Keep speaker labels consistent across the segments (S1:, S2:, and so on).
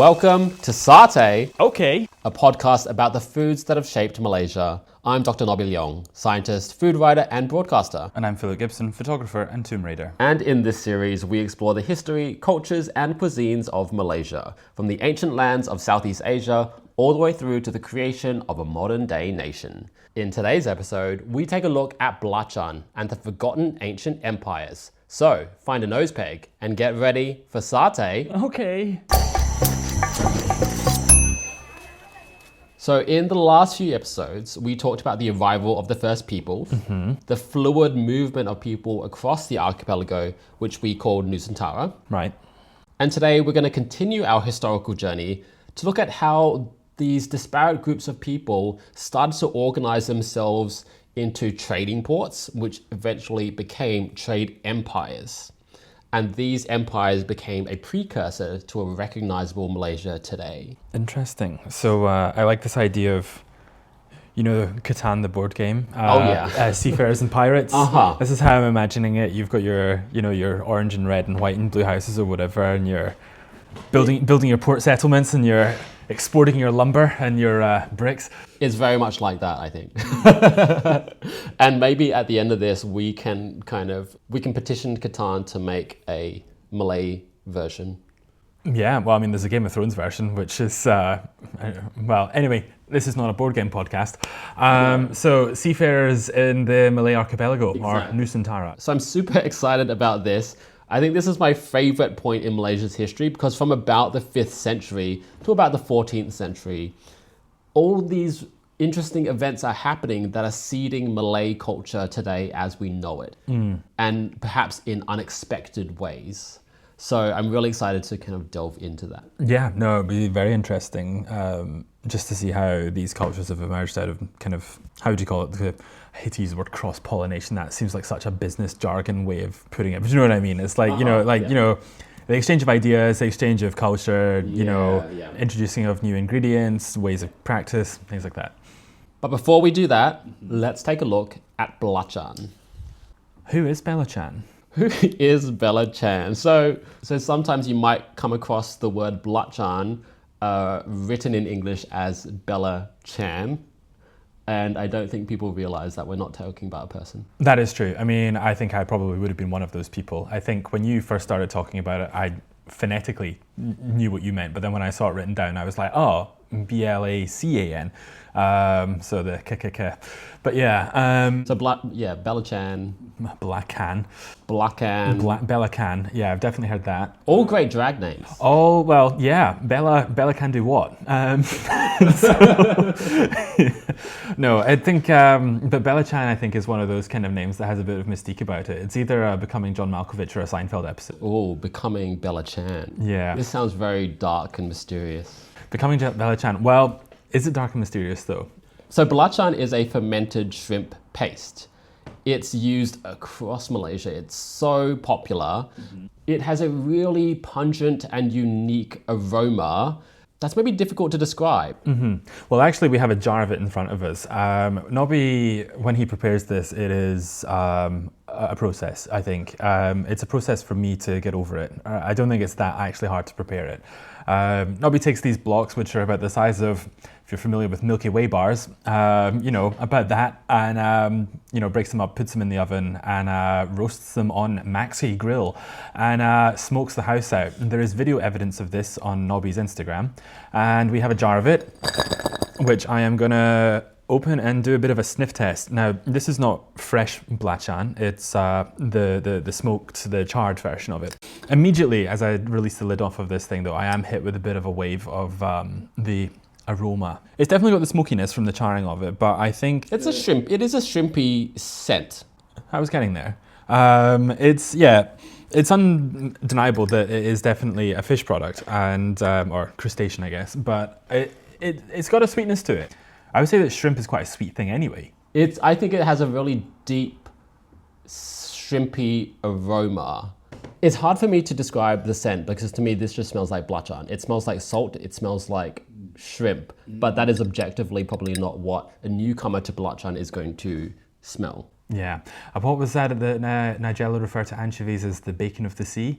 S1: Welcome to Satay,
S2: Okay.
S1: a podcast about the foods that have shaped Malaysia. I'm Dr. Nobby Leong, scientist, food writer, and broadcaster.
S2: And I'm Philip Gibson, photographer and tomb raider.
S1: And in this series, we explore the history, cultures, and cuisines of Malaysia, from the ancient lands of Southeast Asia all the way through to the creation of a modern-day nation. In today's episode, we take a look at Belacan and the forgotten ancient empires. So, find a nose peg and get ready for satay.
S2: Okay.
S1: So in the last few episodes, we talked about the arrival of the first people, the fluid movement of people across the archipelago, which we called Nusantara.
S2: Right.
S1: And today we're going to continue our historical journey to look at how these disparate groups of people started to organize themselves into trading ports, which eventually became trade empires. And these empires became a precursor to a recognizable Malaysia today.
S2: Interesting. So I like this idea of, Catan, the board game. Seafarers and pirates. This is how I'm imagining it. You've got your orange and red and white and blue houses or whatever, and you're building your port settlements, and you're exporting your lumber and your bricks.
S1: It's very much like that, I think. And maybe at the end of this, we can petition Catan to make a Malay version.
S2: Yeah, well, I mean, there's a Game of Thrones version, which is, anyway, this is not a board game podcast. So, seafarers in the Malay archipelago, or Nusantara.
S1: So I'm super excited about this. I think this is my favorite point in Malaysia's history because from about the 5th century to about the 14th century, all these interesting events are happening that are seeding Malay culture today as we know it, and perhaps in unexpected ways. So I'm really excited to kind of delve into that.
S2: Yeah, no, it'd be very interesting just to see how these cultures have emerged out of kind of, how would you call it? I hate to use the word cross-pollination. That seems like such a business jargon way of putting it. But you know what I mean? It's like, the exchange of ideas, the exchange of culture, introducing of new ingredients, ways of practice, things like that.
S1: But before we do that, let's take a look at Belacan.
S2: Who is Belacan?
S1: Who is Belacan? So sometimes you might come across the word Belacan written in English as Belacan. And I don't think people realize that we're not talking about a person.
S2: That is true. I mean, I think I probably would have been one of those people. I think when you first started talking about it, I phonetically knew what you meant. But then when I saw it written down, I was like, oh, Belacan. So the k. But yeah.
S1: Belacan.
S2: Belacan.
S1: Belacan.
S2: Yeah, I've definitely heard that.
S1: All great drag names.
S2: Oh, well, yeah. Bella can do what? No, I think, but Belacan, I think, is one of those kind of names that has a bit of mystique about it. It's either becoming John Malkovich or a Seinfeld episode.
S1: Oh, becoming Belacan.
S2: Yeah.
S1: This sounds very dark and mysterious.
S2: Becoming Belacan. Well, is it dark and mysterious, though?
S1: So Belacan is a fermented shrimp paste. It's used across Malaysia. It's so popular. It has a really pungent and unique aroma that's maybe difficult to describe.
S2: Well, actually, we have a jar of it in front of us. Nobby, when he prepares this, it is a process, I think. It's a process for me to get over it. I don't think it's that actually hard to prepare it. Nobby takes these blocks, which are about the size of, if you're familiar with Milky Way bars, about that, and breaks them up, puts them in the oven, and roasts them on Maxi Grill, and smokes the house out. And there is video evidence of this on Nobby's Instagram, and we have a jar of it, which I am gonna open and do a bit of a sniff test. Now, this is not fresh Belacan, it's the smoked, the charred version of it. Immediately, as I release the lid off of this thing though, I am hit with a bit of a wave of the aroma. It's definitely got the smokiness from the charring of it, but I think...
S1: It is a shrimpy scent.
S2: I was getting there. It's undeniable that it is definitely a fish product, and or crustacean, I guess, but it's got a sweetness to it. I would say that shrimp is quite a sweet thing anyway.
S1: I think it has a really deep, shrimpy aroma. It's hard for me to describe the scent because to me this just smells like Belacan. It smells like salt, it smells like shrimp, but that is objectively probably not what a newcomer to Belacan is going to smell.
S2: Yeah. What was that Nigella referred to anchovies as the bacon of the sea?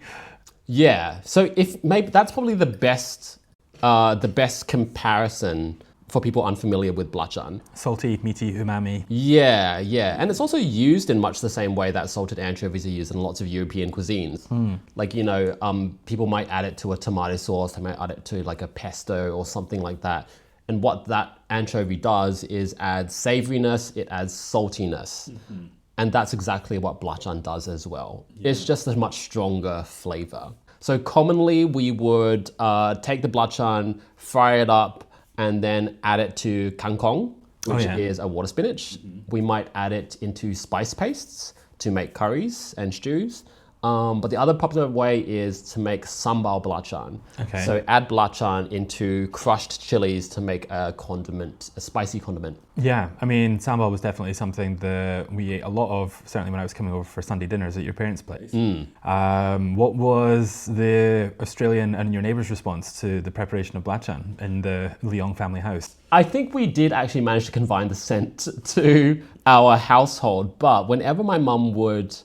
S1: Yeah. So if maybe that's probably the best the best comparison for people unfamiliar with belacan.
S2: Salty, meaty, umami.
S1: Yeah, yeah. And it's also used in much the same way that salted anchovies are used in lots of European cuisines. Like, people might add it to a tomato sauce, they might add it to like a pesto or something like that. And what that anchovy does is add savoriness, it adds saltiness. And that's exactly what belacan does as well. It's just a much stronger flavor. So commonly we would take the belacan, fry it up, and then add it to kangkong, which is a water spinach. We might add it into spice pastes to make curries and stews. But the other popular way is to make sambal belacan.
S2: Okay.
S1: So add belacan into crushed chilies to make a condiment, a spicy condiment.
S2: Yeah, I mean, sambal was definitely something that we ate a lot of, certainly when I was coming over for Sunday dinners at your parents' place. What was the Australian and your neighbours' response to the preparation of belacan in the Leong family house?
S1: I think we did actually manage to confine the scent to our household, but whenever my mum would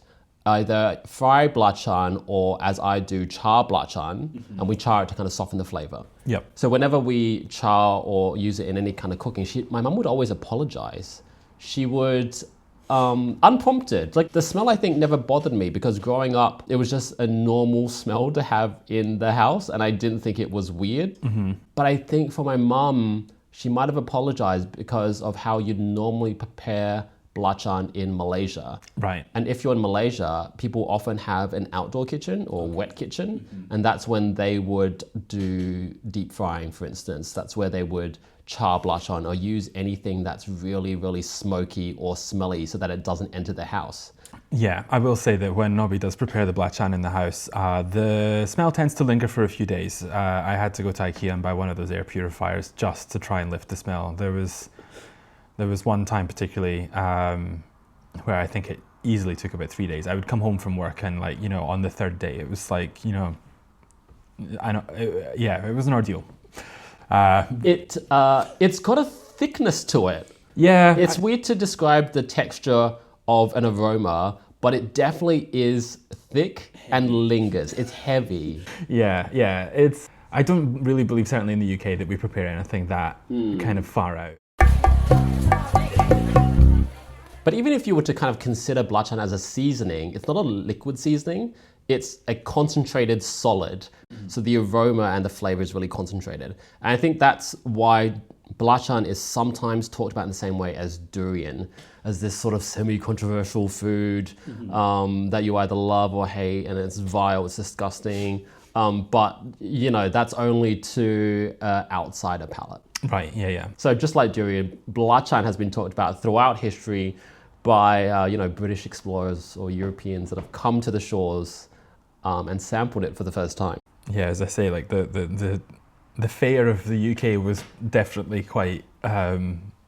S1: either fry belacan or, as I do, char belacan, and we char it to kind of soften the flavor.
S2: Yep.
S1: So whenever we char or use it in any kind of cooking, my mum would always apologize. She would, unprompted. Like, the smell, I think, never bothered me because growing up, it was just a normal smell to have in the house, and I didn't think it was weird. But I think for my mum, she might have apologized because of how you'd normally prepare belacan in Malaysia.
S2: Right.
S1: And if you're in Malaysia, people often have an outdoor kitchen or wet kitchen, and that's when they would do deep frying, for instance. That's where they would char belacan or use anything that's really, really smoky or smelly so that it doesn't enter the house.
S2: Yeah, I will say that when Nobby does prepare the belacan in the house, the smell tends to linger for a few days. I had to go to IKEA and buy one of those air purifiers just to try and lift the smell. There was one time particularly where I think it easily took about 3 days. I would come home from work and on the third day, it was like, it was an ordeal.
S1: It's got a thickness to it.
S2: Yeah.
S1: It's weird to describe the texture of an aroma, but it definitely is thick and lingers. It's heavy.
S2: Yeah. I don't really believe, certainly in the UK, that we prepare anything that kind of far out.
S1: But even if you were to kind of consider belacan as a seasoning, it's not a liquid seasoning, it's a concentrated solid. So the aroma and the flavor is really concentrated. And I think that's why belacan is sometimes talked about in the same way as durian, as this sort of semi-controversial food that you either love or hate, and it's vile, it's disgusting. But that's only to outsider palate.
S2: Right, yeah.
S1: So just like durian, belacan has been talked about throughout history by British explorers or Europeans that have come to the shores and sampled it for the first time.
S2: Yeah, as I say, like the fare of the UK was definitely quite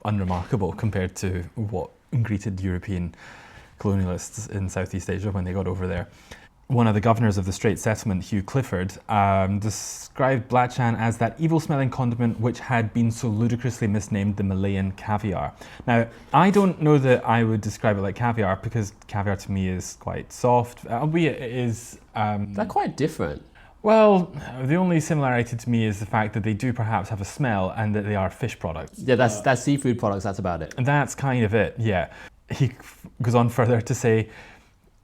S2: unremarkable compared to what greeted European colonialists in Southeast Asia when they got over there. One of the governors of the Strait settlement, Hugh Clifford, described belacan as that evil-smelling condiment which had been so ludicrously misnamed the Malayan caviar. Now, I don't know that I would describe it like caviar because caviar to me is quite soft, albeit it is...
S1: They're quite different.
S2: Well, the only similarity to me is the fact that they do perhaps have a smell and that they are fish products.
S1: Yeah, that's seafood products, that's about it.
S2: And that's kind of it, yeah. He goes on further to say,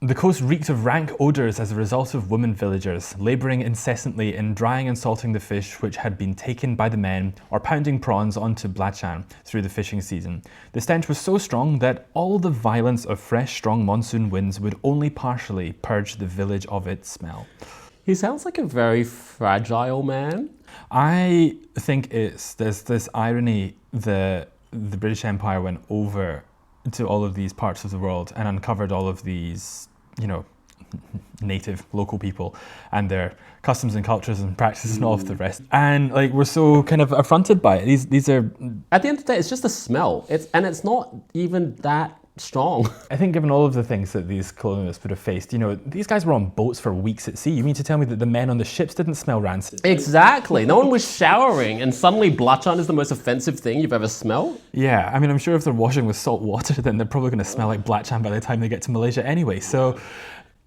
S2: the coast reeked of rank odours as a result of women villagers, labouring incessantly in drying and salting the fish which had been taken by the men, or pounding prawns onto belacan through the fishing season. The stench was so strong that all the violence of fresh, strong monsoon winds would only partially purge the village of its smell.
S1: He sounds like a very fragile man.
S2: I think there's this irony that the British Empire went over to all of these parts of the world and uncovered all of these, native local people and their customs and cultures and practices and all of the rest. And we're so kind of affronted by it. These are...
S1: At the end of the day, it's just a smell. It's not even that strong.
S2: I think given all of the things that these colonialists would have faced, these guys were on boats for weeks at sea. You mean to tell me that the men on the ships didn't smell rancid?
S1: Exactly. No one was showering and suddenly belacan is the most offensive thing you've ever smelled?
S2: Yeah, I mean, I'm sure if they're washing with salt water, then they're probably going to smell like belacan by the time they get to Malaysia anyway, so...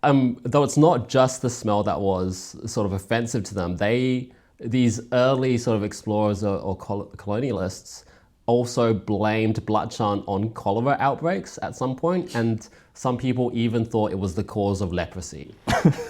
S1: Though it's not just the smell that was sort of offensive to them, they these early sort of explorers or colonialists also blamed Belacan on cholera outbreaks at some point, and some people even thought it was the cause of leprosy.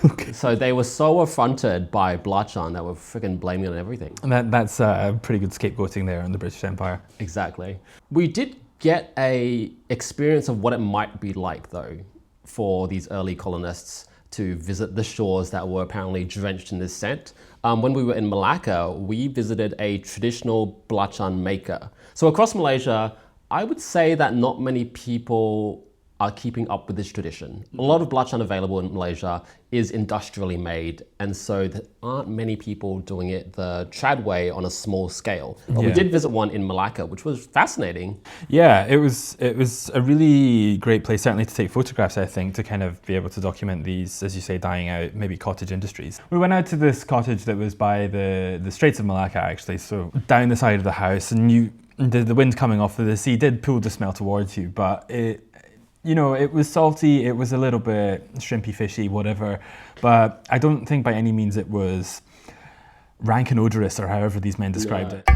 S2: Okay.
S1: So they were so affronted by Belacan that were freaking blaming it on everything.
S2: And that's a pretty good scapegoating there in the British Empire.
S1: Exactly. We did get a experience of what it might be like, though, for these early colonists to visit the shores that were apparently drenched in this scent. When we were in Malacca, we visited a traditional Belacan maker. So across Malaysia, I would say that not many people are keeping up with this tradition. A lot of Belacan available in Malaysia is industrially made, and so there aren't many people doing it the trad way on a small scale. But we did visit one in Malacca, which was fascinating.
S2: Yeah, it was a really great place, certainly to take photographs, I think, to kind of be able to document these, as you say, dying out, maybe cottage industries. We went out to this cottage that was by the Straits of Malacca, actually, so down the side of the house, and the wind coming off of the sea did pull the smell towards you, but it was salty, it was a little bit shrimpy, fishy, whatever, but I don't think by any means it was rank and odorous, or however these men described it.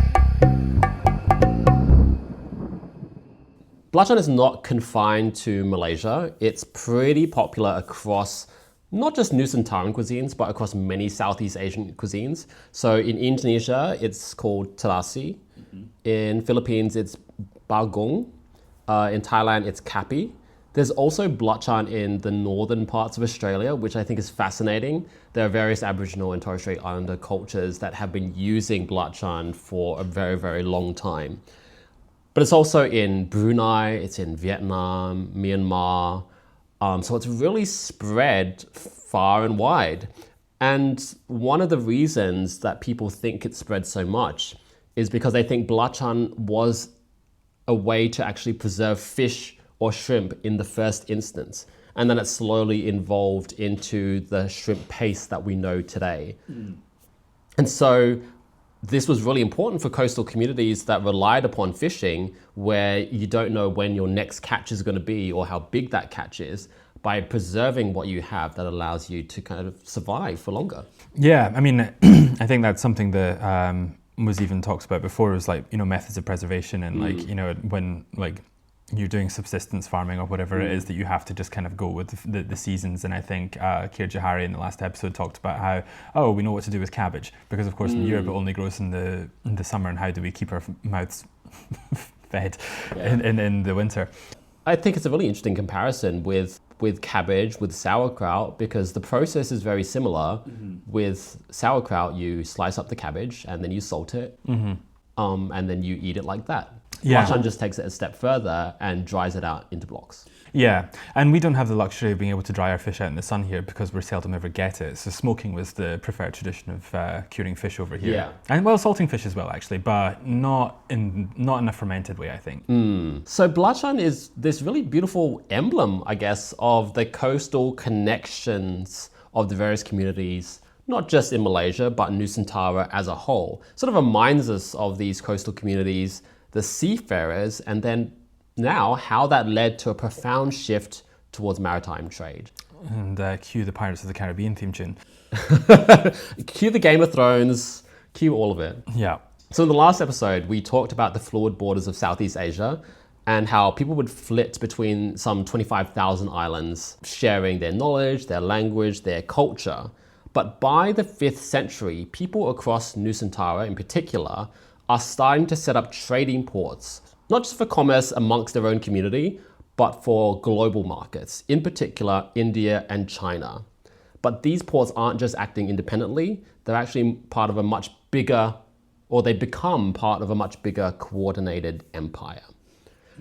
S1: Belacan is not confined to Malaysia. It's pretty popular across not just Nusantaran cuisines, but across many Southeast Asian cuisines. So in Indonesia, it's called terasi. In Philippines, it's bagong. In Thailand, it's kapi. There's also Belacan in the northern parts of Australia, which I think is fascinating. There are various Aboriginal and Torres Strait Islander cultures that have been using Belacan for a very, very long time. But it's also in Brunei, it's in Vietnam, Myanmar. So it's really spread far and wide. And one of the reasons that people think it spread so much is because they think Belacan was a way to actually preserve fish or shrimp in the first instance. And then it slowly evolved into the shrimp paste that we know today. And so this was really important for coastal communities that relied upon fishing, where you don't know when your next catch is going to be or how big that catch is. By preserving what you have, that allows you to kind of survive for longer.
S2: Yeah, I mean, I think that's something that was even talked about before, was like, methods of preservation, and when you're doing subsistence farming or whatever it is, that you have to just kind of go with the seasons. And I think Keir Johari in the last episode talked about how, we know what to do with cabbage, because of course in Europe it only grows in the summer, and how do we keep our mouths fed in the winter.
S1: I think it's a really interesting comparison with cabbage, with sauerkraut, because the process is very similar. With sauerkraut, you slice up the cabbage and then you salt it, and then you eat it like that. Belacan just takes it a step further and dries it out into blocks.
S2: Yeah, and we don't have the luxury of being able to dry our fish out in the sun here, because we seldom ever get it. So smoking was the preferred tradition of curing fish over here.
S1: Yeah.
S2: And salting fish as well, actually, but not in a fermented way, I think.
S1: So Belacan is this really beautiful emblem, I guess, of the coastal connections of the various communities, not just in Malaysia, but Nusantara as a whole. Sort of reminds us of these coastal communities, the seafarers, and then now how that led to a profound shift towards maritime trade.
S2: And cue the Pirates of the Caribbean theme tune.
S1: Cue the Game of Thrones, cue all of it.
S2: Yeah.
S1: So in the last episode, we talked about the fluid borders of Southeast Asia and how people would flit between some 25,000 islands, sharing their knowledge, their language, their culture. But by the 5th century, people across Nusantara in particular are starting to set up trading ports, not just for commerce amongst their own community, but for global markets, in particular India and China. But these ports aren't just acting independently, they're actually part of a much bigger, or they become part of a much bigger coordinated empire.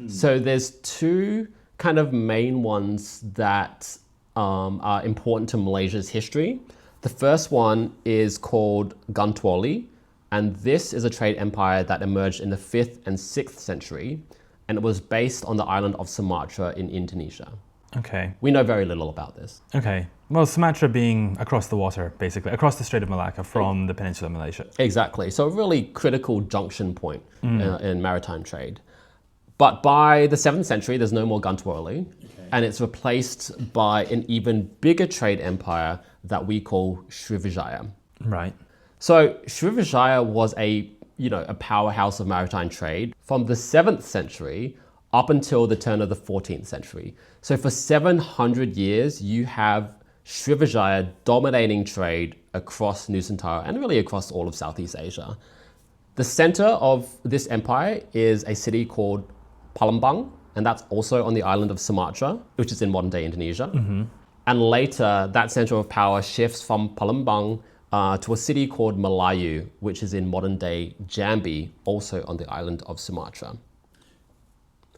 S1: So there's two kind of main ones that are important to Malaysia's history. The first one is called Gantuoli, and this is a trade empire that emerged in the 5th and 6th century, and it was based on the island of Sumatra in Indonesia.
S2: Okay.
S1: We know very little about this.
S2: Okay. Well, Sumatra being across the water, basically, across the Strait of Malacca from the peninsular Malaysia.
S1: Exactly. So a really critical junction point in maritime trade. But by the 7th century, there's no more Gantuoli, and it's replaced by an even bigger trade empire that we call Srivijaya.
S2: Right.
S1: So Srivijaya was a powerhouse of maritime trade from the 7th century up until the turn of the 14th century. So for 700 years, you have Srivijaya dominating trade across Nusantara and really across all of Southeast Asia. The center of this empire is a city called Palembang, and that's also on the island of Sumatra, which is in modern-day Indonesia. And later, that center of power shifts from Palembang to a city called Malayu, which is in modern-day Jambi, also on the island of Sumatra.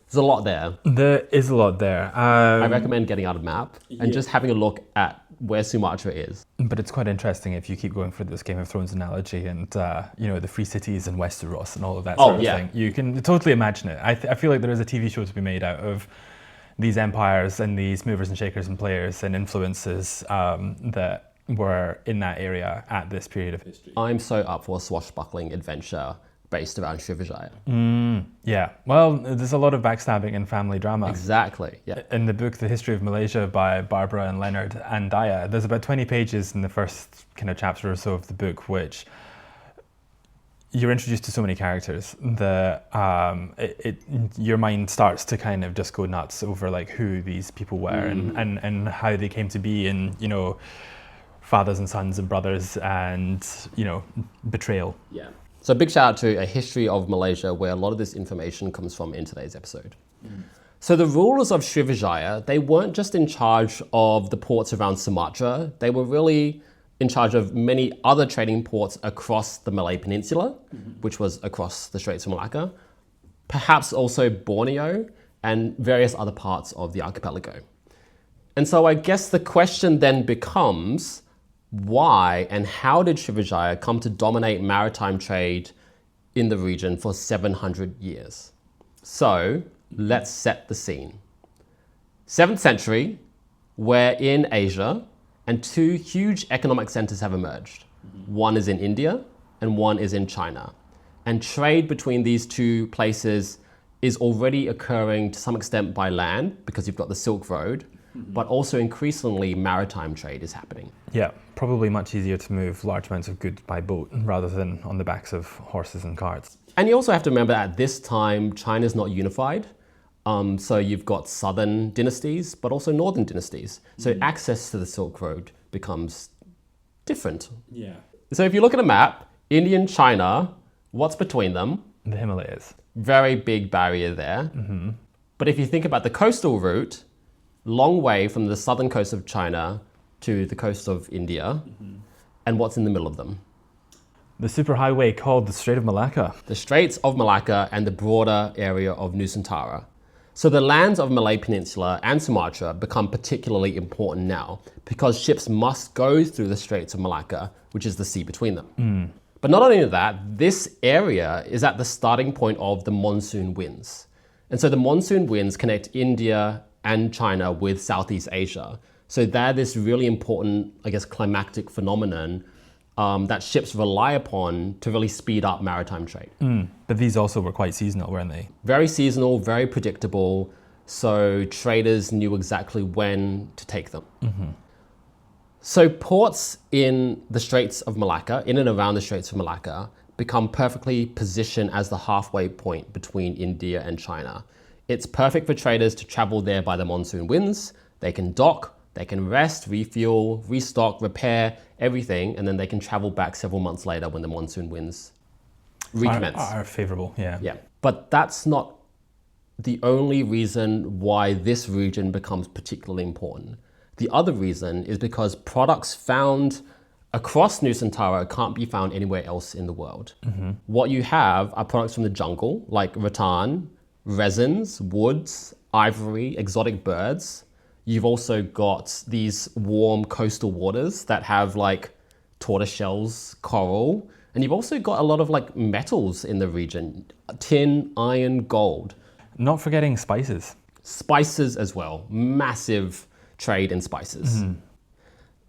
S1: There's a lot there.
S2: There is a lot there.
S1: I recommend getting out a map and just having a look at where Sumatra is.
S2: But it's quite interesting if you keep going for this Game of Thrones analogy and, the free cities in Westeros and all of that sort of thing. You can totally imagine it. I feel like there is a TV show to be made out of these empires and these movers and shakers and players and influences that were in that area at this period of history.
S1: I'm so up for a swashbuckling adventure based around Srivijaya.
S2: Yeah, well, there's a lot of backstabbing and family drama.
S1: Exactly, yeah.
S2: In the book, The History of Malaysia by Barbara and Leonard Andaya, there's about 20 pages in the first kind of chapter or so of the book, which you're introduced to so many characters that your mind starts to kind of just go nuts over like who these people were and how they came to be, and fathers and sons and brothers and betrayal.
S1: Yeah. So big shout out to A History of Malaysia, where a lot of this information comes from in today's episode. So the rulers of Srivijaya, they weren't just in charge of the ports around Sumatra, they were really in charge of many other trading ports across the Malay Peninsula, which was across the Straits of Malacca, perhaps also Borneo and various other parts of the archipelago. And so I guess the question then becomes, why and how did Srivijaya come to dominate maritime trade in the region for 700 years? So let's set the scene. 7th century, we're in Asia, and two huge economic centers have emerged. One is in India and one is in China. And trade between these two places is already occurring to some extent by land because you've got the Silk Road, but also increasingly maritime trade is happening.
S2: Yeah, probably much easier to move large amounts of goods by boat rather than on the backs of horses and carts.
S1: And you also have to remember that at this time, China's not unified. So you've got southern dynasties, but also northern dynasties. So access to the Silk Road becomes different.
S2: Yeah.
S1: So if you look at a map, India and China, what's between them?
S2: The Himalayas.
S1: Very big barrier there. But if you think about the coastal route, long way from the southern coast of China to the coast of India, and what's in the middle of them?
S2: The superhighway called the Strait of Malacca.
S1: The Straits of Malacca and the broader area of Nusantara. So the lands of Malay Peninsula and Sumatra become particularly important now because ships must go through the Straits of Malacca, which is the sea between them. But not only that, this area is at the starting point of the monsoon winds. And so the monsoon winds connect India and China with Southeast Asia. So they're this really important, climactic phenomenon that ships rely upon to really speed up maritime trade.
S2: But these also were quite seasonal, weren't they?
S1: Very seasonal, very predictable. So traders knew exactly when to take them. So ports in the Straits of Malacca, in and around the Straits of Malacca, become perfectly positioned as the halfway point between India and China. It's perfect for traders to travel there by the monsoon winds. They can dock, they can rest, refuel, restock, repair, everything, and then they can travel back several months later when the monsoon winds recommence.
S2: Are favorable, yeah.
S1: Yeah, but that's not the only reason why this region becomes particularly important. The other reason is because products found across Nusantara can't be found anywhere else in the world. What you have are products from the jungle, like rattan, resins, woods, ivory, exotic birds. You've also got these warm coastal waters that have tortoise shells, coral, and you've also got a lot of metals in the region, tin, iron, gold.
S2: Not forgetting spices.
S1: Spices as well, massive trade in spices.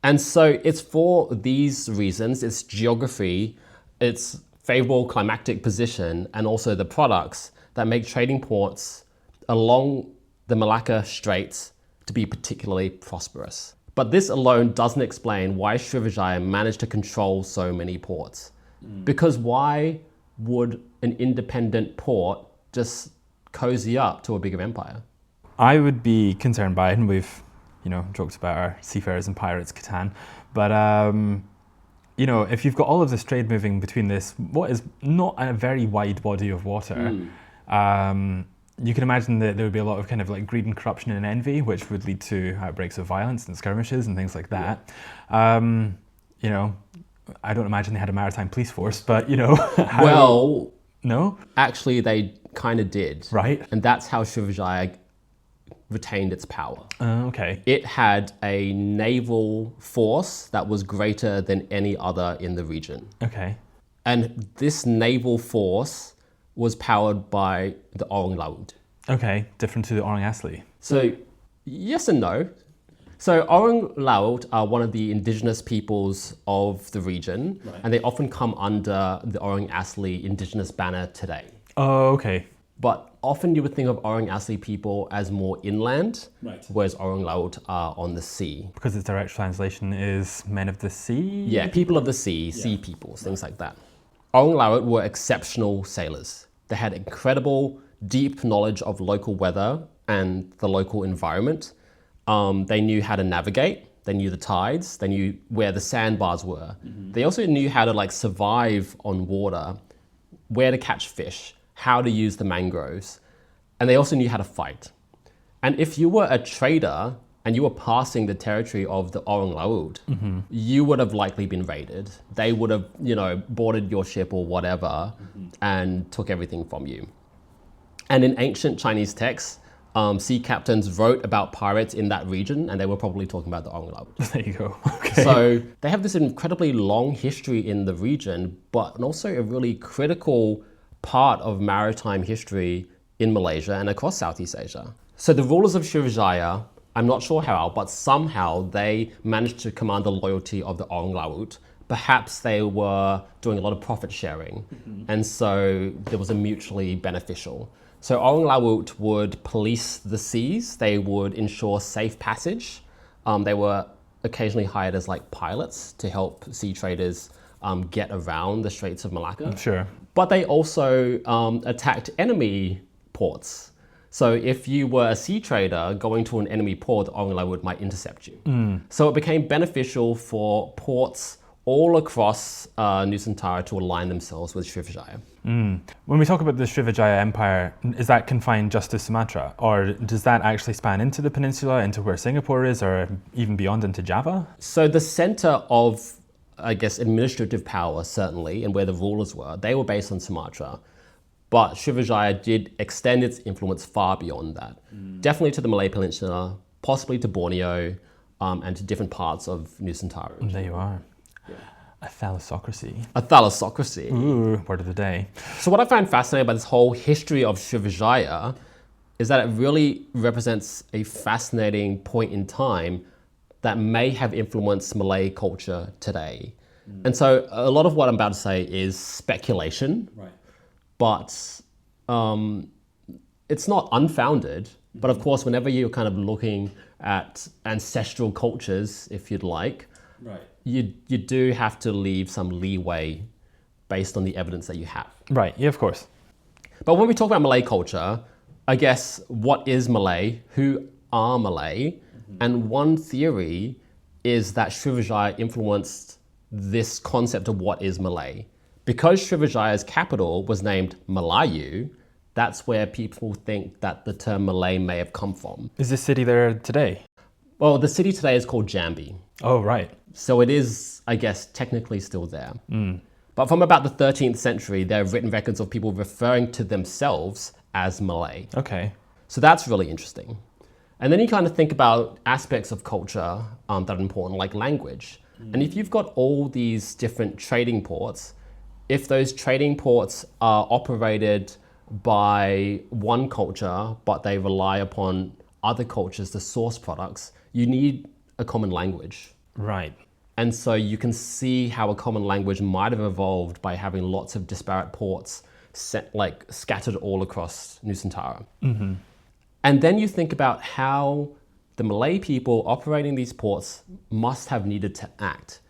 S1: And so it's for these reasons, its geography, its favorable climatic position, and also the products that make trading ports along the Malacca Straits to be particularly prosperous. But this alone doesn't explain why Srivijaya managed to control so many ports. Because why would an independent port just cozy up to a bigger empire?
S2: I would be concerned by it, and we've, joked about our seafarers and pirates, Catan. But, if you've got all of this trade moving between this, what is not a very wide body of water, you can imagine that there would be a lot of kind of like greed and corruption and envy, which would lead to outbreaks of violence and skirmishes and things like that. I don't imagine they had a maritime police force, but
S1: Well,
S2: no?
S1: actually they kind of did.
S2: Right.
S1: And that's how Srivijaya retained its power.
S2: Okay.
S1: It had a naval force that was greater than any other in the region.
S2: Okay.
S1: And this naval force was powered by the Orang Laut.
S2: Okay, different to the Orang Asli.
S1: So, yes and no. So, Orang Laut are one of the indigenous peoples of the region, and they often come under the Orang Asli indigenous banner today.
S2: Oh, okay.
S1: But often you would think of Orang Asli people as more inland, whereas Orang Laut are on the sea.
S2: Because its direct translation is men of the sea?
S1: Yeah, people of the sea, sea peoples, things like that. Orang Laut were exceptional sailors. They had incredible, deep knowledge of local weather and the local environment. They knew how to navigate. They knew the tides. They knew where the sandbars were. They also knew how to survive on water, where to catch fish, how to use the mangroves. And they also knew how to fight. And if you were a trader and you were passing the territory of the Orang Laut, you would have likely been raided. They would have, boarded your ship or whatever and took everything from you. And in ancient Chinese texts, sea captains wrote about pirates in that region, and they were probably talking about the Orang Laut.
S2: There you go. Okay.
S1: So they have this incredibly long history in the region, but also a really critical part of maritime history in Malaysia and across Southeast Asia. So the rulers of Srivijaya, I'm not sure how, but somehow they managed to command the loyalty of the Orang Laut. Perhaps they were doing a lot of profit sharing, and so there was a mutually beneficial. So Orang Laut would police the seas, they would ensure safe passage. They were occasionally hired as pilots to help sea traders get around the Straits of Malacca.
S2: Sure.
S1: But they also attacked enemy ports. So if you were a sea trader going to an enemy port, the Orang Laut might intercept you. So it became beneficial for ports all across Nusantara to align themselves with Srivijaya.
S2: When we talk about the Srivijaya Empire, is that confined just to Sumatra? Or does that actually span into the peninsula, into where Singapore is, or even beyond into Java?
S1: So the center of, administrative power, certainly, and where the rulers were, they were based on Sumatra. But Srivijaya did extend its influence far beyond that. Definitely to the Malay Peninsula, possibly to Borneo, and to different parts of Nusantara.
S2: There you are. A thalassocracy.
S1: A thalassocracy.
S2: Ooh, word of the day.
S1: So what I find fascinating about this whole history of Srivijaya is that it really represents a fascinating point in time that may have influenced Malay culture today. And so a lot of what I'm about to say is speculation, but it's not unfounded. But of course, whenever you're kind of looking at ancestral cultures, if you'd like, you do have to leave some leeway based on the evidence that you have.
S2: Right, yeah, of course.
S1: But when we talk about Malay culture, I guess, what is Malay? Who are Malay? And one theory is that Srivijaya influenced this concept of what is Malay. Because Srivijaya's capital was named Melayu, that's where people think that the term Malay may have come from.
S2: Is this city there today?
S1: Well, the city today is called Jambi.
S2: Oh, right.
S1: So it is, I guess, technically still there. But from about the 13th century, there are written records of people referring to themselves as Malay.
S2: Okay.
S1: So that's really interesting. And then you kind of think about aspects of culture that are important, like language. And if you've got all these different trading ports, if those trading ports are operated by one culture, but they rely upon other cultures to source products, you need a common language.
S2: Right.
S1: And so you can see how a common language might have evolved by having lots of disparate ports scattered all across Nusantara. And then you think about how the Malay people operating these ports must have needed to act.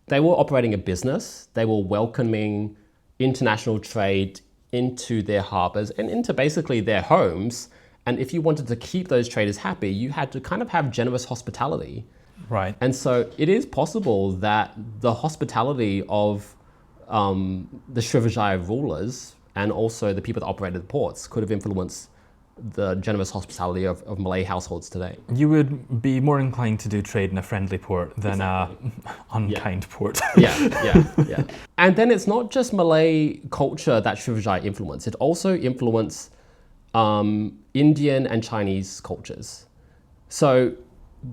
S1: They were operating a business, they were welcoming international trade into their harbors and into basically their homes. And if you wanted to keep those traders happy, you had to kind of have generous hospitality.
S2: Right.
S1: And so it is possible that the hospitality of the Srivijaya rulers and also the people that operated the ports could have influenced the generous hospitality of Malay households today.
S2: You would be more inclined to do trade in a friendly port than a unkind port.
S1: Yeah. And then it's not just Malay culture that Srivijaya influenced. It also influenced Indian and Chinese cultures. So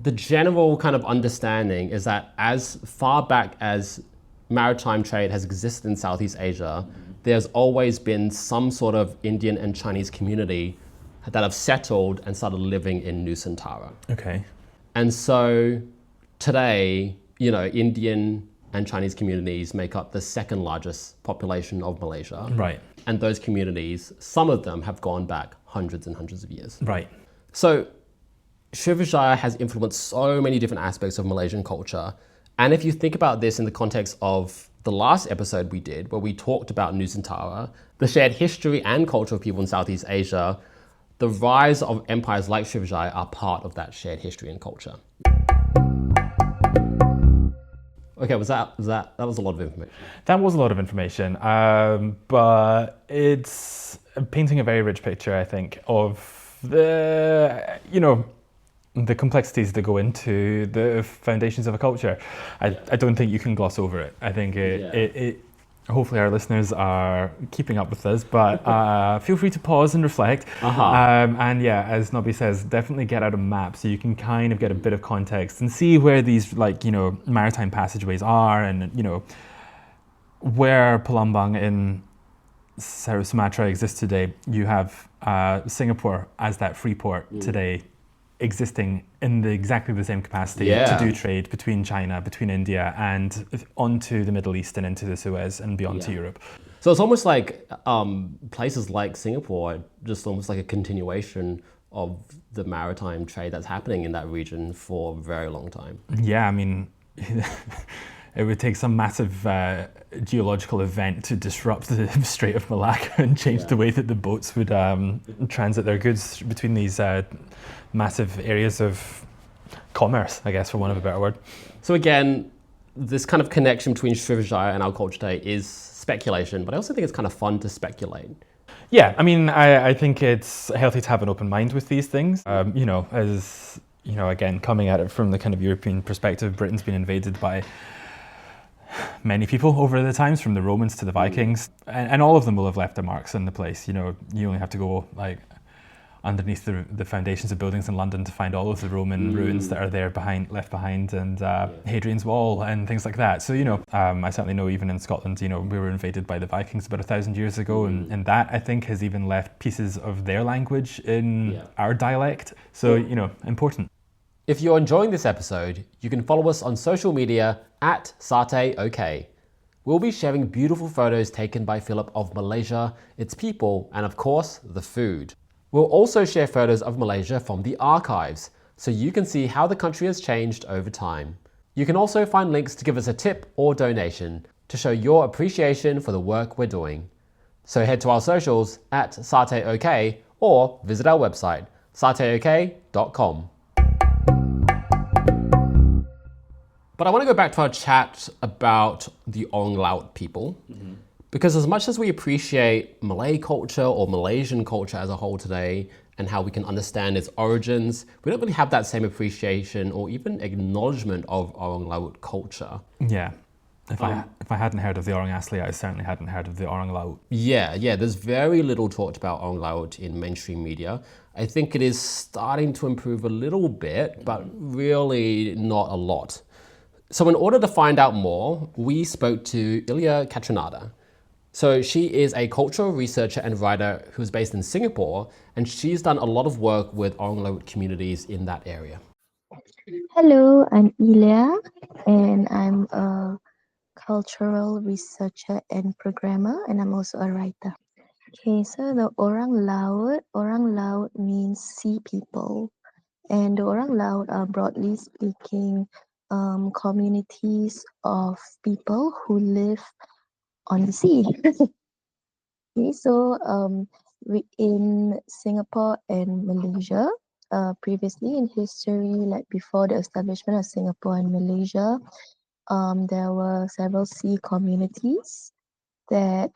S1: the general kind of understanding is that as far back as maritime trade has existed in Southeast Asia, there's always been some sort of Indian and Chinese community that have settled and started living in Nusantara.
S2: Okay.
S1: And so today, Indian and Chinese communities make up the second largest population of Malaysia.
S2: Right.
S1: And those communities, some of them have gone back hundreds and hundreds of years.
S2: Right.
S1: So Srivijaya has influenced so many different aspects of Malaysian culture. And if you think about this in the context of the last episode we did, where we talked about Nusantara, the shared history and culture of people in Southeast Asia, the rise of empires like Srivijaya are part of that shared history and culture. Okay, that was a lot of information.
S2: That was a lot of information, but it's painting a very rich picture, I think, of the complexities that go into the foundations of a culture. I don't think you can gloss over it. I think it hopefully our listeners are keeping up with us, but feel free to pause and reflect. And yeah, as Nobby says, definitely get out a map so you can kind of get a bit of context and see where these maritime passageways are, and where Palembang in Sumatra exists today. You have Singapore as that free port today, existing in exactly the same capacity to do trade between China, between India, and onto the Middle East and into the Suez and beyond to Europe.
S1: So it's almost like places like Singapore, just almost like a continuation of the maritime trade that's happening in that region for a very long time. Yeah,
S2: I mean, it would take some massive geological event to disrupt the Strait of Malacca and change the way that the boats would transit their goods between these massive areas of commerce, I guess, for want of a better word.
S1: So again, this kind of connection between Srivijaya and our culture today is speculation, but I also think it's kind of fun to speculate.
S2: Yeah, I mean, I think it's healthy to have an open mind with these things. Again, coming at it from the kind of European perspective, Britain's been invaded by many people over the times, from the Romans to the Vikings, and all of them will have left their marks in the place. You only have to go underneath the foundations of buildings in London to find all of the Roman ruins that are there left behind, and Hadrian's Wall and things like that. So, I certainly know even in Scotland, we were invaded by the Vikings about 1,000 years ago, and that, I think, has even left pieces of their language in our dialect. So, important.
S1: If you're enjoying this episode, you can follow us on social media at SateOK. We'll be sharing beautiful photos taken by Philip of Malaysia, its people, and of course, the food. We'll also share photos of Malaysia from the archives, so you can see how the country has changed over time. You can also find links to give us a tip or donation to show your appreciation for the work we're doing. So head to our socials at SateOK or visit our website, sateok.com. But I want to go back to our chat about the Orang Laut people. Because as much as we appreciate Malay culture or Malaysian culture as a whole today and how we can understand its origins, we don't really have that same appreciation or even acknowledgement of Orang Laut culture.
S2: Yeah. If I hadn't heard of the Orang Asli, I certainly hadn't heard of the Orang Laut.
S1: Yeah. There's very little talked about Orang Laut in mainstream media. I think it is starting to improve a little bit, but really not a lot. So in order to find out more, we spoke to Ilya Katrinnada. So she is a cultural researcher and writer who's based in Singapore, and she's done a lot of work with Orang Laut communities in that area.
S3: Hello, I'm Ilya, and I'm a cultural researcher and programmer, and I'm also a writer. Okay, so the Orang Laut means sea people. And the Orang Laut are, broadly speaking, communities of people who live on the sea. Okay, so in Singapore and Malaysia, previously in history, like before the establishment of Singapore and Malaysia, there were several sea communities that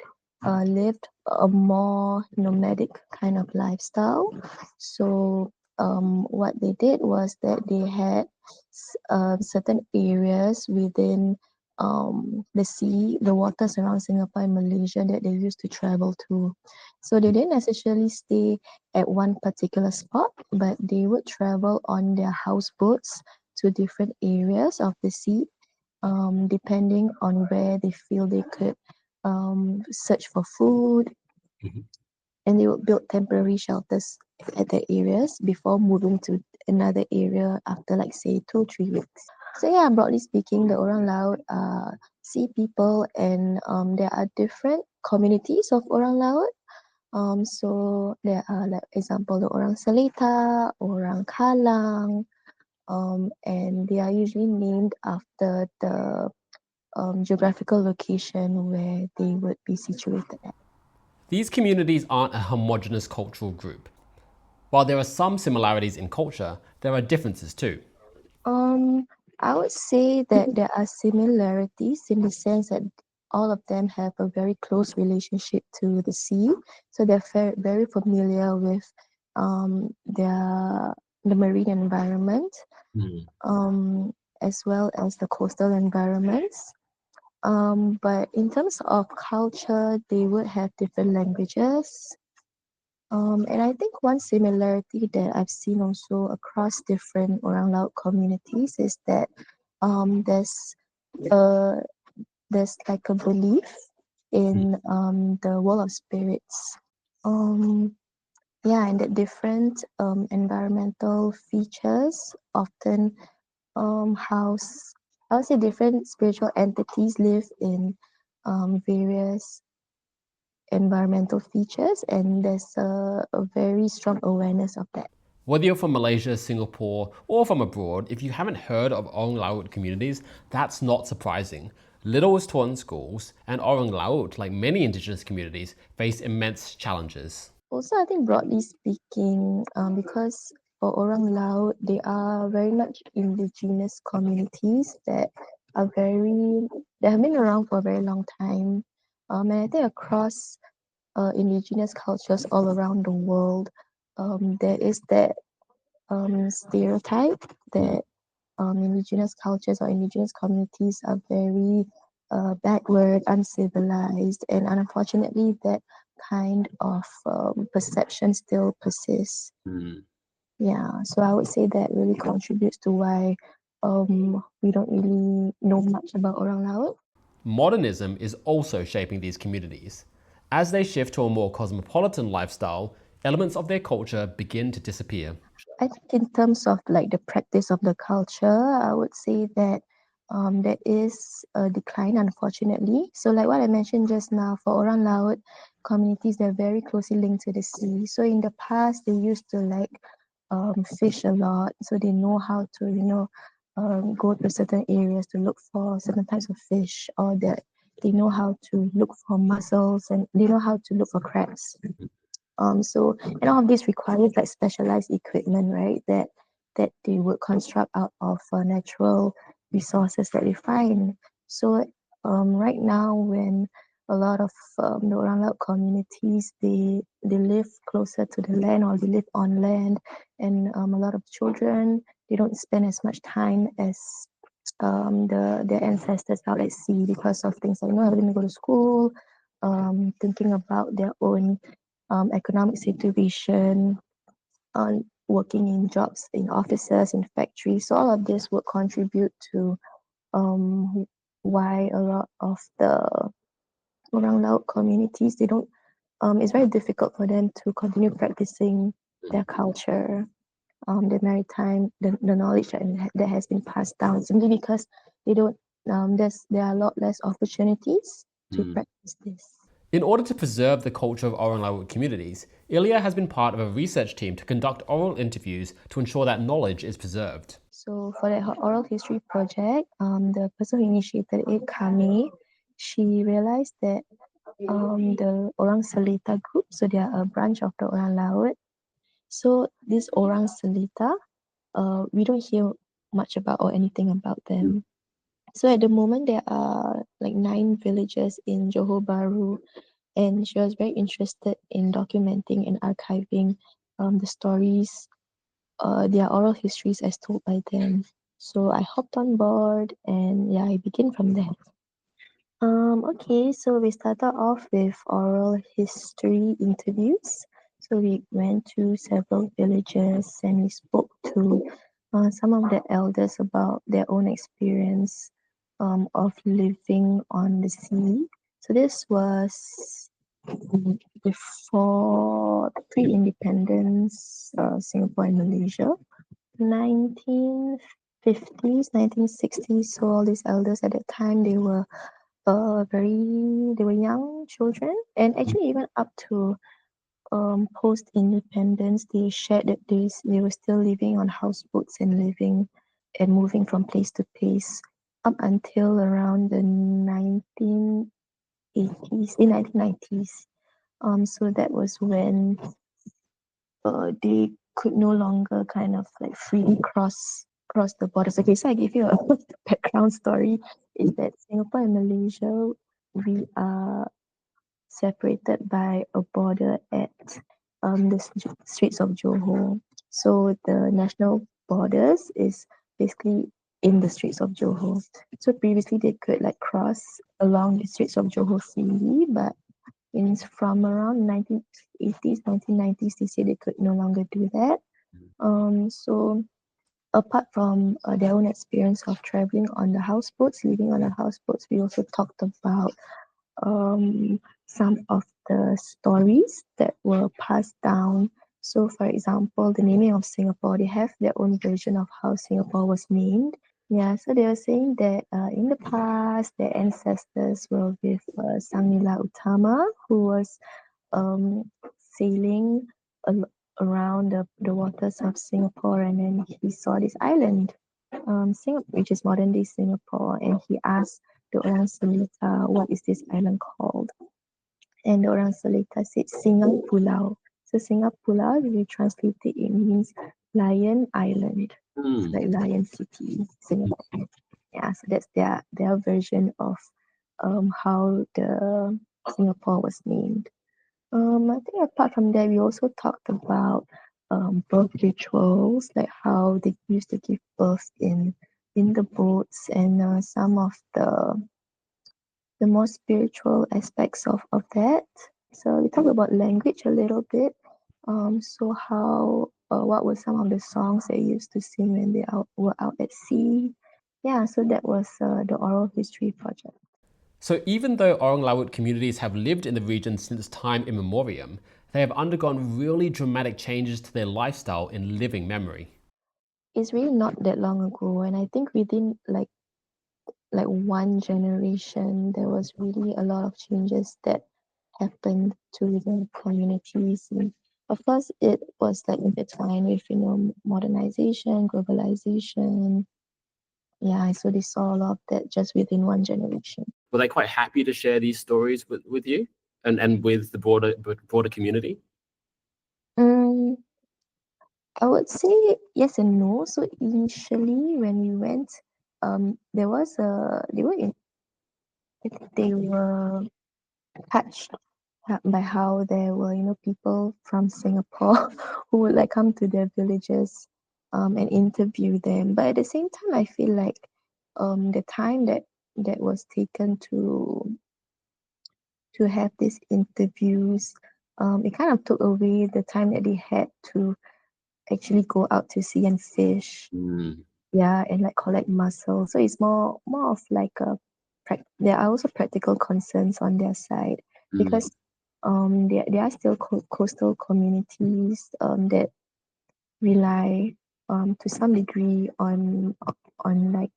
S3: lived a more nomadic kind of lifestyle. So what they did was that they had certain areas within the sea, the waters around Singapore and Malaysia that they used to travel to. So they didn't necessarily stay at one particular spot, but they would travel on their houseboats to different areas of the sea, depending on where they feel they could search for food,
S1: Mhm.
S3: and they would build temporary shelters at the areas before moving to another area after, like, say, 2-3 weeks. So yeah, broadly speaking, the Orang Laut are sea people, and there are different communities of Orang Laut. So there are, like example, the Orang Seletar, Orang Kalang, and they are usually named after the geographical location where they would be situated at.
S1: These communities aren't a homogenous cultural group. While there are some similarities in culture, there are differences too.
S3: Um, I would say that there are similarities in the sense that all of them have a very close relationship to the sea, so they're very familiar with the marine environment,
S1: Mm.
S3: as well as the coastal environments. But in terms of culture, they would have different languages. And I think one similarity that I've seen also across different Orang Laut communities is that um, there's uh, there's like a belief in the world of spirits. Um, yeah, and that different environmental features often house, I would say, different spiritual entities live in various environmental features, and there's a very strong awareness of that.
S1: Whether you're from Malaysia, Singapore, or from abroad, if you haven't heard of Orang Laut communities, that's not surprising. Little was taught in schools, and Orang Laut, like many indigenous communities, face immense challenges.
S3: Also, I think broadly speaking, because for Orang Laut, they are very much indigenous communities that have been around for a very long time. And I think across indigenous cultures all around the world, there is that stereotype
S1: Mm.
S3: that indigenous cultures or indigenous communities are very backward, uncivilized, and unfortunately, that kind of perception still persists.
S1: Mm.
S3: Yeah, so I would say that really contributes to why we don't really know much about Orang Laut.
S1: Modernism is also shaping these communities. As they shift to a more cosmopolitan lifestyle, elements of their culture begin to disappear.
S3: I think in terms of like the practice of the culture, I would say that there is a decline, unfortunately. So like what I mentioned just now, for Orang Laut communities, they're very closely linked to the sea. So in the past, they used to like fish a lot, so they know how to, go to certain areas to look for certain types of fish, or that they know how to look for mussels, and they know how to look for crabs. So and all of this requires like specialized equipment, right? That they would construct out of natural resources that they find. So right now, when a lot of the Orang Laut communities, they live closer to the land, or they live on land, and a lot of children, they don't spend as much time as their ancestors out at sea because of things like, having to go to school, thinking about their own economic situation, on working in jobs in offices, in factories. So all of this would contribute to why a lot of the Orang Laut communities, they don't it's very difficult for them to continue practicing their culture, the maritime, the knowledge that has been passed down, simply because they don't there are a lot less opportunities to
S1: Mm.
S3: practice this.
S1: In order to preserve the culture of Orang Laut communities, Ilya has been part of a research team to conduct oral interviews to ensure that knowledge is preserved.
S3: So for the oral history project, the person who initiated it, Kami, she realized that the Orang Selita group, so they are a branch of the Orang Laut. So this Orang Selita, we don't hear much about or anything about them. So at the moment, there are like 9 villages in Johor Bahru, and she was very interested in documenting and archiving the stories, their oral histories as told by them. So I hopped on board, and yeah, I began from there. Okay, so we started off with oral history interviews. So we went to several villages and we spoke to some of the elders about their own experience of living on the sea. So this was before pre-independence Singapore and Malaysia, 1950s, 1960s. So all these elders at that time, they were young children, and actually even up to post independence, they shared that they were still living on houseboats and living and moving from place to place up until around the 1990s. So that was when they could no longer kind of like freely cross the borders. Okay, so I give you a background story. Is that Singapore and Malaysia, we are separated by a border at the Straits of Johor. So the national borders is basically in the Straits of Johor. So previously they could like cross along the Straits of Johor freely, but from around 1980s, 1990s, they said they could no longer do that. So apart from their own experience of traveling on the houseboats, living on the houseboats, we also talked about some of the stories that were passed down. So, for example, the naming of Singapore, they have their own version of how Singapore was named. Yeah, so they were saying that in the past, their ancestors were with Sang Nila Utama, who was um, sailing around the waters of Singapore, and then he saw this island, which is modern day Singapore, and he asked the Orang Selita, what is this island called? And the Orang Selita said Singang Pulau. So Singang Pulau, if you translate it, it means Lion Island. It's like Lion City, Singapore. Yeah, so that's their version of how the Singapore was named. I think apart from that, we also talked about birth rituals, like how they used to give birth in the boats, and some of the more spiritual aspects of that. So we talked about language a little bit. So how what were some of the songs they used to sing when were out at sea? Yeah, so that was the oral history project.
S1: So even though Orang Laut communities have lived in the region since time immemorial, they have undergone really dramatic changes to their lifestyle in living memory.
S3: It's really not that long ago, and I think within like one generation, there was really a lot of changes that happened to the communities. And of course, it was like intertwined with modernization, globalization. Yeah, so they saw a lot of that just within one generation.
S1: Were they quite happy to share these stories with you and with the broader community?
S3: Mm, I would say yes and no. So initially, when we went, there was they were in, I think they were touched by how there were people from Singapore who would like come to their villages and interview them. But at the same time, I feel like the time that was taken to have these interviews, it kind of took away the time that they had to actually go out to sea and fish. Yeah, and like collect mussels. So it's more of like a there are also practical concerns on their side because there are still coastal communities that rely to some degree on like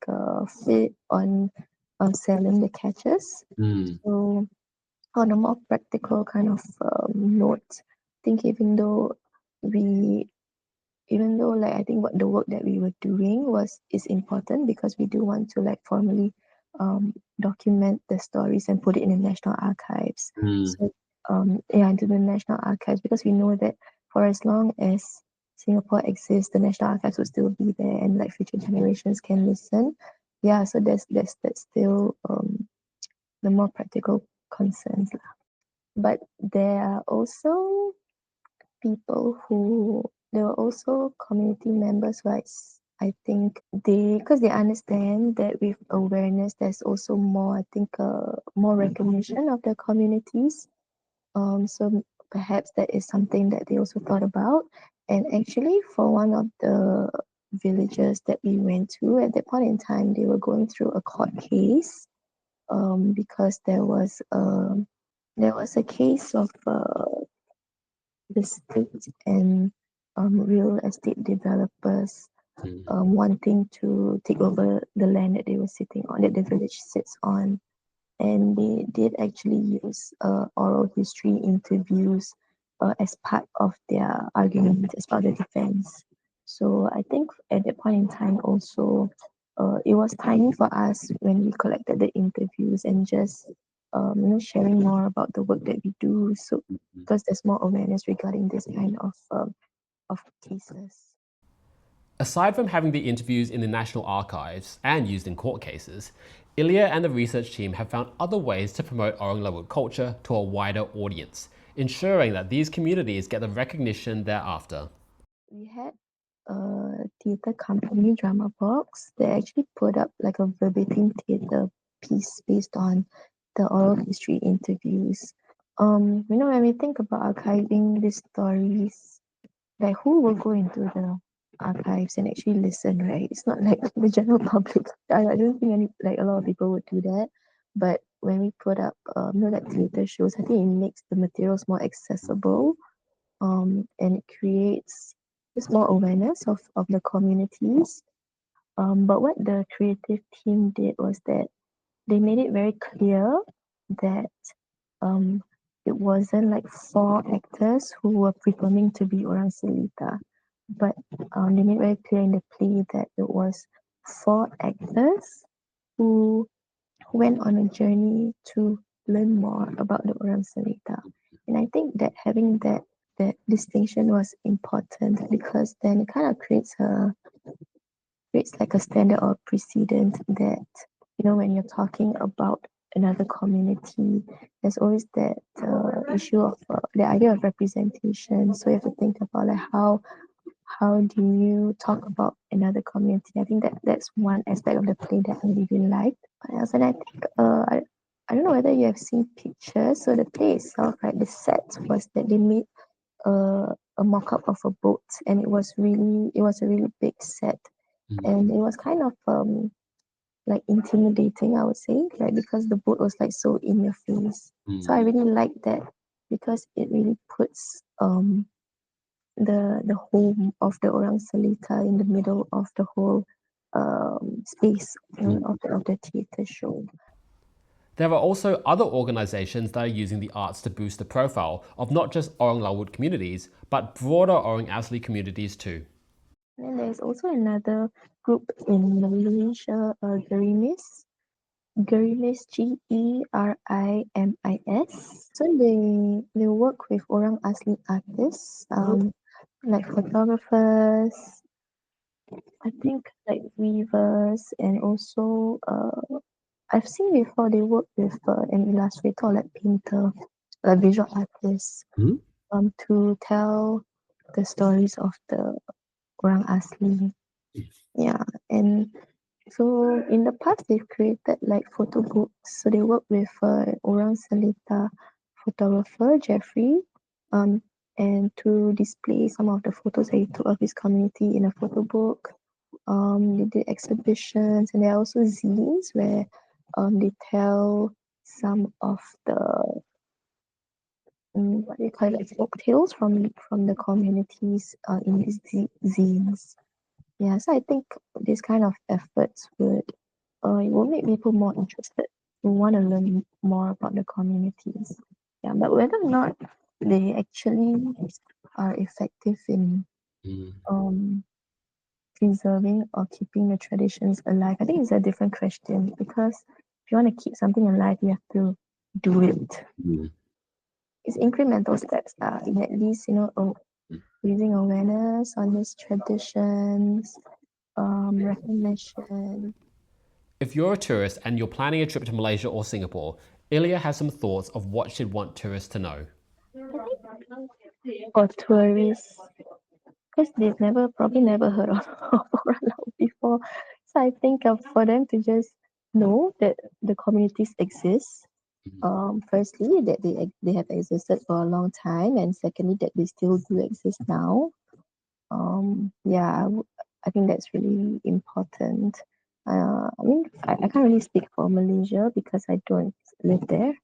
S3: fit on selling the catches. So on a more practical kind of note, I think even though like I think what the work that we were doing is important because we do want to like formally document the stories and put it in the national archives. So into the national archives because we know that for as long as Singapore exists, the national archives will still be there and like future generations can listen. Yeah, so that's still the more practical concerns lah. But there are also there were also community members who I think because they understand that with awareness there's also more, I think, more recognition of the communities. So perhaps that is something that they also thought about. And actually for one of the villages that we went to at that point in time, they were going through a court case because there was a case of the state and real estate developers wanting to take over the land that they were sitting on, that the village sits on. And they did actually use oral history interviews as part of their argument, as part of the defense. So I think at that point in time also, it was timely for us when we collected the interviews and just sharing more about the work that we do. So because there's more awareness regarding this kind of cases.
S1: Aside from having the interviews in the National Archives and used in court cases, Ilya and the research team have found other ways to promote Orang Laut culture to a wider audience, ensuring that these communities get the recognition they're after.
S3: We had a theatre company, Drama Box, that actually put up like a verbatim theatre piece based on the oral history interviews. When we think about archiving these stories, like who will go into the archives and actually listen, right? It's not like the general public. I don't think a lot of people would do that. But when we put up like theatre shows, I think it makes the materials more accessible, and it creates just more awareness of the communities. But what the creative team did was that they made it very clear that um, it wasn't like four actors who were pretending to be Orang Selita, but they made very clear in the play that it was four actors who went on a journey to learn more about the Orang Selita. And I think that having that distinction was important because then it kind of creates like a standard or precedent that when you're talking about another community, there's always that issue of the idea of representation. So you have to think about like how do you talk about another community. I think that's one aspect of the play that I really liked. What else? And I think I don't know whether you have seen pictures. So the play itself, right, the set was that they made a mock-up of a boat, and it was a really big set, and it was kind of like intimidating, I would say, like because the boat was like so in your face. So I really like that because it really puts the home of the Orang Selita in the middle of the whole space of the theatre show.
S1: There are also other organisations that are using the arts to boost the profile of not just Orang Laut communities, but broader Orang Asli communities too.
S3: And there's also another group in Malaysia, Gerimis, Gerimis. So they work with Orang Asli artists, like photographers, I think like weavers, and also I've seen before they work with an illustrator, like painter, like visual artist, to tell the stories of the Orang Asli. Yeah, and so in the past they've created like photo books. So they work with Orang Selita photographer Jeffrey, and to display some of the photos that he took of his community in a photo book. They did exhibitions, and there are also zines where they tell some of the what do you call it, like folk tales from the communities in these zines. Yeah, so I think this kind of efforts it will make people more interested who want to learn more about the communities. Yeah, but whether or not they actually are effective in preserving or keeping the traditions alive, I think it's a different question, because if you want to keep something alive, you have to do it. It's incremental steps, in at least, raising awareness on these traditions, recognition.
S1: If you're a tourist and you're planning a trip to Malaysia or Singapore, Ilya has some thoughts of what she'd want tourists to know.
S3: For tourists, because they've probably never heard of Orang Laut before. So I think for them to just know that the communities exist. Firstly, that they have existed for a long time, and secondly, that they still do exist now. Yeah, I think that's really important. I mean, I can't really speak for Malaysia because I don't live there,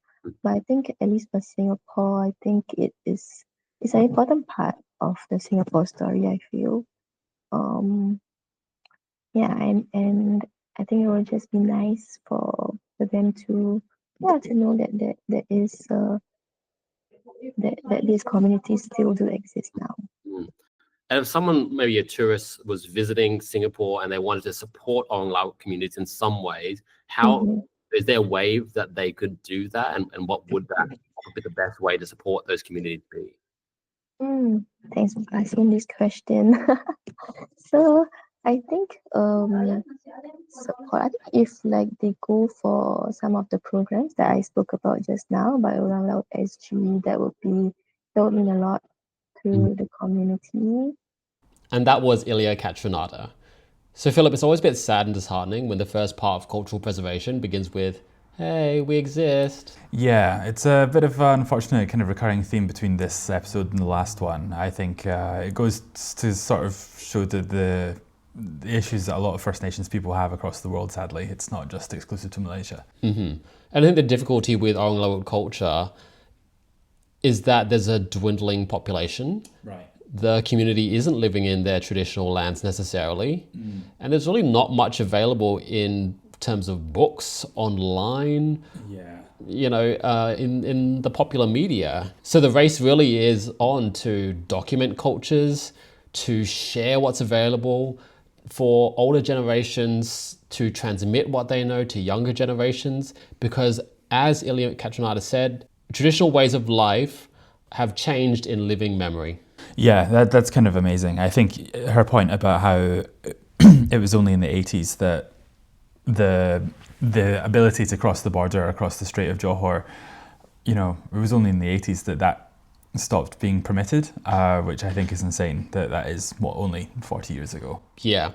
S3: but I think at least for Singapore, I think it's an important part of the Singapore story, I feel. Yeah, and I think it would just be nice for them to know that there is that these communities still do exist now.
S1: And if someone, maybe a tourist, was visiting Singapore and they wanted to support Orang Laut communities in some ways, is there a way that they could do that? And what would be the best way to support those communities be?
S3: Thanks for asking this question. So I think support. I think if like they go for some of the programs that I spoke about just now by Orang Laut SG, that would mean a lot to the community.
S1: And that was Ilya Katrinnada. So Philip, it's always a bit sad and disheartening when the first part of cultural preservation begins with, hey, we exist.
S2: Yeah, it's a bit of an unfortunate kind of recurring theme between this episode and the last one. I think it goes to sort of show that the issues that a lot of First Nations people have across the world, sadly. It's not just exclusive to Malaysia.
S1: And I think the difficulty with Orang Laut culture is that there's a dwindling population.
S2: Right.
S1: The community isn't living in their traditional lands necessarily. And there's really not much available in terms of books, online, in the popular media. So the race really is on to document cultures, to share what's available, for older generations to transmit what they know to younger generations, because as Ilya Katrinnada said, traditional ways of life have changed in living memory.
S2: Yeah, that's kind of amazing. I think her point about how it was only in the 80s that the ability to cross the border across the Strait of Johor, it was only in the 80s that stopped being permitted, which I think is insane. That is, only 40 years ago.
S1: Yeah.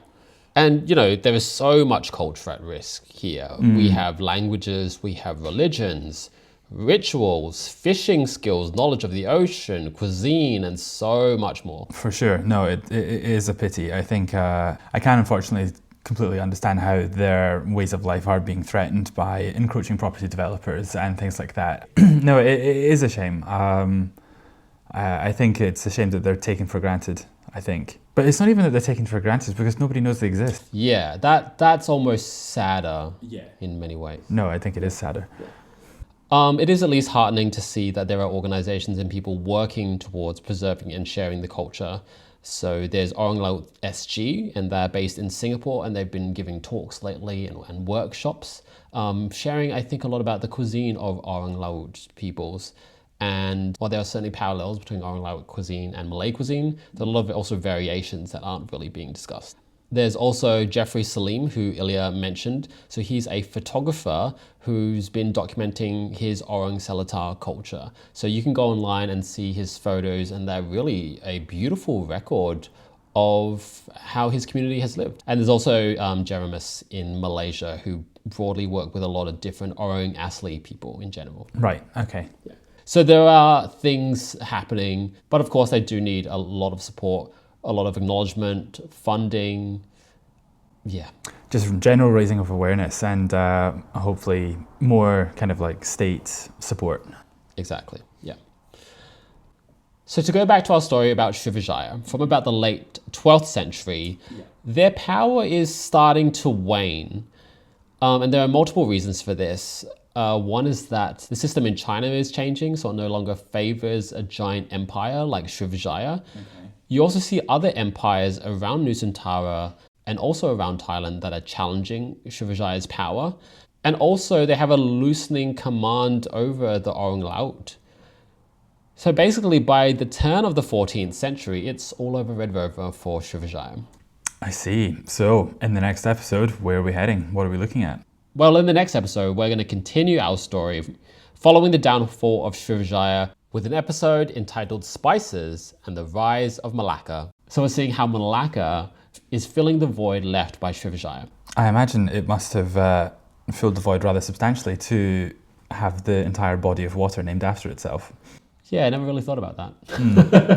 S1: And, there is so much culture at risk here. We have languages, we have religions, rituals, fishing skills, knowledge of the ocean, cuisine, and so much more.
S2: For sure. No, it is a pity. I think I can unfortunately completely understand how their ways of life are being threatened by encroaching property developers and things like that. No, it is a shame. I think it's a shame that they're taken for granted, I think. But it's not even that they're taken for granted, because nobody knows they exist.
S1: Yeah, that's almost sadder in many ways.
S2: No, I think it is sadder.
S1: Yeah. It is at least heartening to see that there are organizations and people working towards preserving and sharing the culture. So there's Orang Laut SG, and they're based in Singapore, and they've been giving talks lately and workshops, sharing, I think, a lot about the cuisine of Orang Laut peoples. And while there are certainly parallels between Orang Laut cuisine and Malay cuisine, there are a lot of also variations that aren't really being discussed. There's also Jeffrey Salim, who Ilya mentioned. So he's a photographer who's been documenting his Orang Selatar culture. So you can go online and see his photos, and they're really a beautiful record of how his community has lived. And there's also Jeremus in Malaysia, who broadly work with a lot of different Orang Asli people in general.
S2: Right, okay.
S1: Yeah. So there are things happening, but of course they do need a lot of support, a lot of acknowledgement, funding,
S2: just general raising of awareness and hopefully more kind of like state support.
S1: Exactly, yeah. So to go back to our story about Srivijaya, from about the late 12th century, their power is starting to wane. And there are multiple reasons for this. One is that the system in China is changing, so it no longer favors a giant empire like Srivijaya. You also see other empires around Nusantara and also around Thailand that are challenging Srivijaya's power. And also they have a loosening command over the Orang Laut. So basically by the turn of the 14th century, it's all over Red Rover for Srivijaya.
S2: I see. So in the next episode, where are we heading? What are we looking at?
S1: Well, in the next episode, we're going to continue our story following the downfall of Srivijaya with an episode entitled Spices and the Rise of Malacca. So we're seeing how Malacca is filling the void left by Srivijaya.
S2: I imagine it must have filled the void rather substantially to have the entire body of water named after itself.
S1: Yeah, I never really thought about that.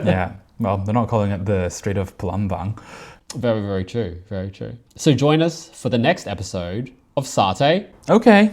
S2: Yeah, well, they're not calling it the Strait of Palembang.
S1: Very, very true. Very true. So join us for the next episode of Satay.
S2: Okay.